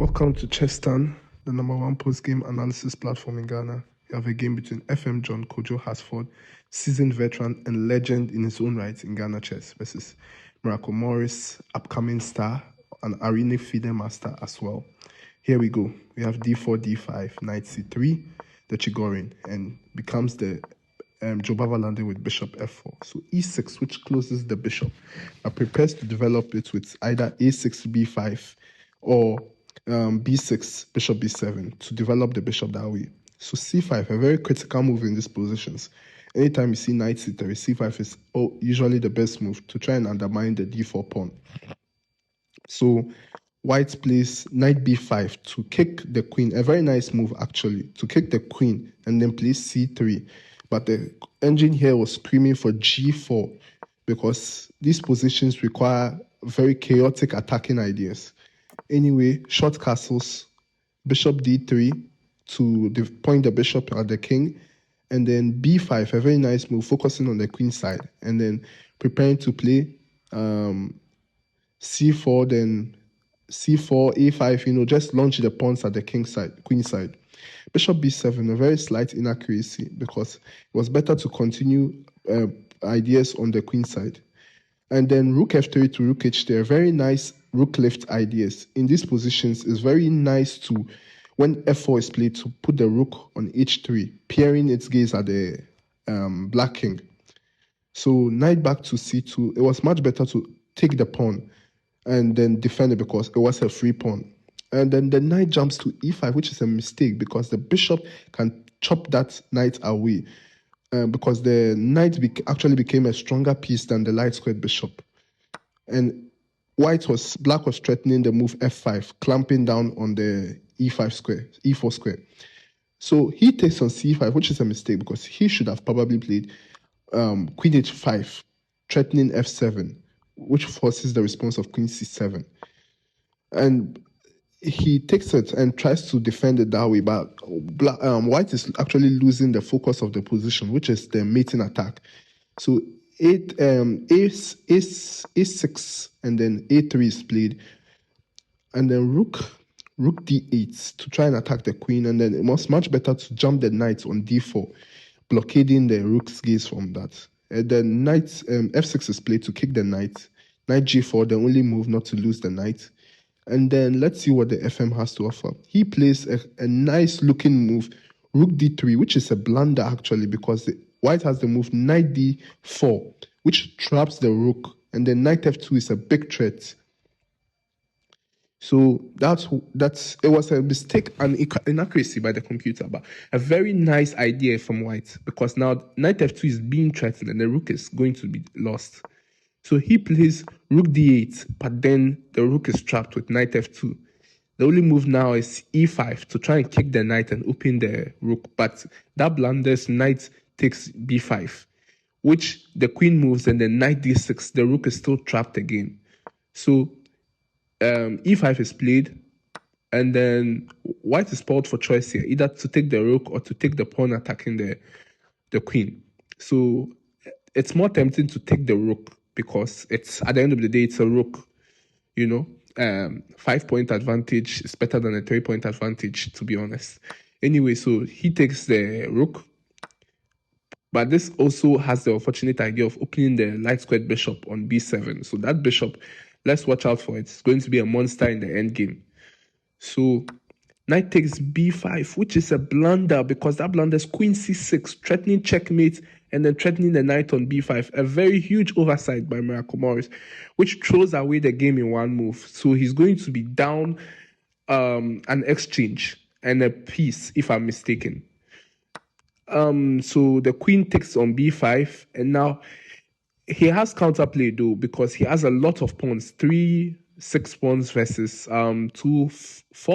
Welcome to Chestan, the number one post-game analysis platform in Ghana. You have a game between FM John Kojo Hasford, seasoned veteran and legend in his own right in Ghana chess, versus Miracle Morris, upcoming star, and arena feeder master as well. Here we go. We have d4, d5, knight c3, the Chigorin, and becomes the Jobava landing with bishop f4. So e6, which closes the bishop, prepares to develop it with either a6, b5, or b6, bishop b7 to develop the bishop that way. So c5, a very critical move in these positions. Anytime you see knight c3, c5 is usually the best move to try and undermine the d4 pawn. So white plays knight b5 to kick the queen, a very nice move actually, to kick the queen and then plays c3. But the engine here was screaming for g4 because these positions require very chaotic attacking ideas. Anyway, short castles, bishop d3 to point the bishop at the king, and then b5, a very nice move, focusing on the queen side, and then preparing to play c4, then c4, a5, just launch the pawns at the king side, queen side. Bishop b7, a very slight inaccuracy because it was better to continue ideas on the queen side. And then rook f3 to rook h3, a very nice rook lift ideas. In these positions, it's very nice to, when f4 is played, to put the rook on h3, peering its gaze at the black king. So knight back to c2, it was much better to take the pawn and then defend it because it was a free pawn. And then the knight jumps to e5, which is a mistake because the bishop can chop that knight away. Because the knight actually became a stronger piece than the light squared bishop. And black was threatening the move f5, clamping down on the e4 square. So he takes on c5, which is a mistake because he should have probably played queen h5, threatening f7, which forces the response of queen c7. And he takes it and tries to defend it that way, but white is actually losing the focus of the position, which is the mating attack. So a6 and then a3 is played, and then rook d8 to try and attack the queen, and then it was much better to jump the knight on d4, blockading the rook's gaze from that. The knight f6 is played to kick the knight g4, the only move not to lose the knight. And then let's see what the FM has to offer. He plays a nice looking move, rook d3, which is a blunder actually because white has the move knight d4, which traps the rook, and then knight f2 is a big threat. So it was a mistake and inaccuracy by the computer, but a very nice idea from white because now knight f2 is being threatened and the rook is going to be lost. So he plays rook d8, but then the rook is trapped with knight f2. The only move now is e5 to try and kick the knight and open the rook, but that blunders knight takes b5, which the queen moves, and then knight d6, the rook is still trapped again. So e5 is played, and then white is spoiled for choice here, either to take the rook or to take the pawn attacking the queen. So it's more tempting to take the rook because it's, at the end of the day, it's a rook, 5-point advantage is better than a 3-point advantage, to be honest. Anyway, so he takes the rook, but this also has the unfortunate idea of opening the light squared bishop on b7. So that bishop, let's watch out for it. It's going to be a monster in the endgame. So knight takes b5, which is a blunder because that blunders queen c6, threatening checkmate, and then threatening the knight on b5. A very huge oversight by Miracle Morris, which throws away the game in one move. So he's going to be down an exchange and a piece, if I'm mistaken. So the queen takes on b5, and now he has counterplay though because he has a lot of pawns, 6 pawns versus 4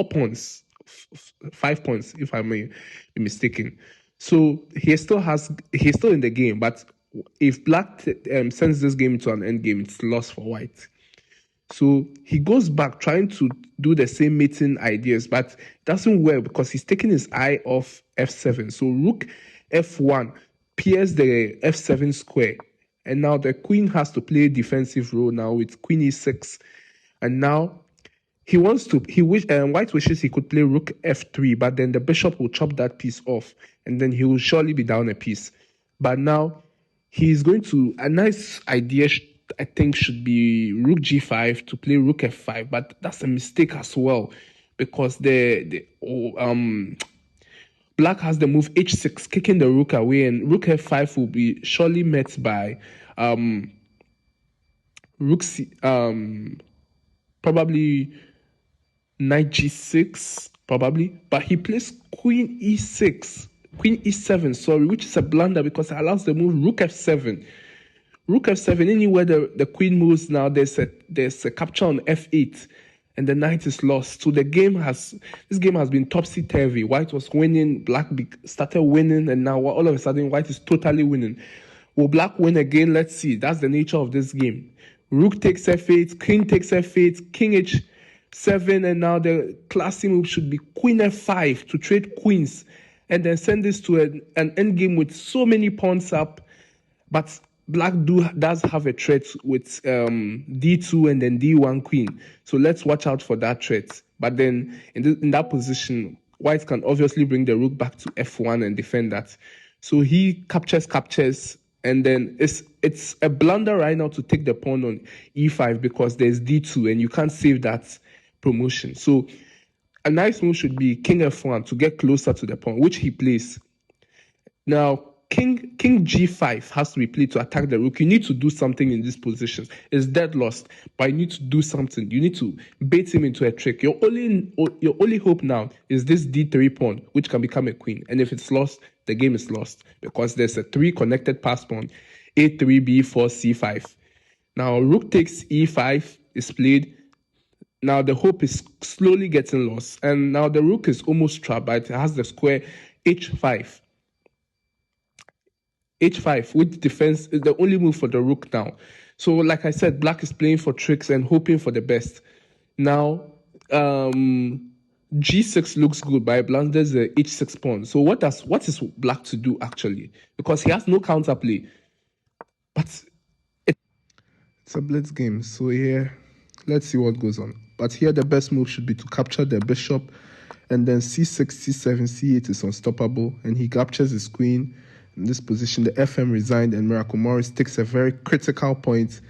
pawns, 5 pawns, if I may be mistaken. So he's still in the game, but if black sends this game to an endgame, it's lost for white. So he goes back trying to do the same mating ideas, but it doesn't work because he's taking his eye off f7. So rook f1 pierces the f7 square, and now the queen has to play a defensive role now with queen e6, and now White wishes he could play rook f3, but then the bishop will chop that piece off, and then he will surely be down a piece. But now he's going to a nice idea. I think should be rook g5 to play rook f5, but that's a mistake as well, because Black has the move h6, kicking the rook away, and rook f5 will be surely met by rook c, probably knight g6, probably, but he plays queen e7, sorry, which is a blunder because it allows the move rook f7. Rook f7, anywhere the queen moves now, there's a capture on f8, and the knight is lost. So this game has been topsy-turvy. White was winning, Black started winning, and now all of a sudden White is totally winning. Will Black win again? Let's see. That's the nature of this game. Rook takes f8, king takes f8, king h7, and now the classy move should be queen f5 to trade queens, and then send this to an endgame with so many pawns up. But Black does have a threat with d2 and then d1 queen. So let's watch out for that threat. But then in that position, White can obviously bring the rook back to f1 and defend that. So he captures, and then it's a blunder right now to take the pawn on e5 because there's d2 and you can't save that promotion. So a nice move should be king f1 to get closer to the pawn, which he plays. Now, king g5 has to be played to attack the rook. You need to do something in these positions. It's dead lost, but you need to do something. You need to bait him into a trick. Your only hope now is this d3 pawn, which can become a queen. And if it's lost, the game is lost because there's a 3 connected pass pawn, a3, b4, c5. Now, rook takes e5 is played. Now, the hope is slowly getting lost. And now the rook is almost trapped, but it has the square h5. h5, which defense is the only move for the rook now. So, like I said, Black is playing for tricks and hoping for the best. Now, g6 looks good, but it blunders the h6 pawn. So what is Black to do actually? Because he has no counterplay. But it's a blitz game, so here, let's see what goes on. But here the best move should be to capture the bishop, and then c6, c7, c8 is unstoppable, and he captures his queen. In this position, the FM resigned, and Miracle Morris takes a very critical point,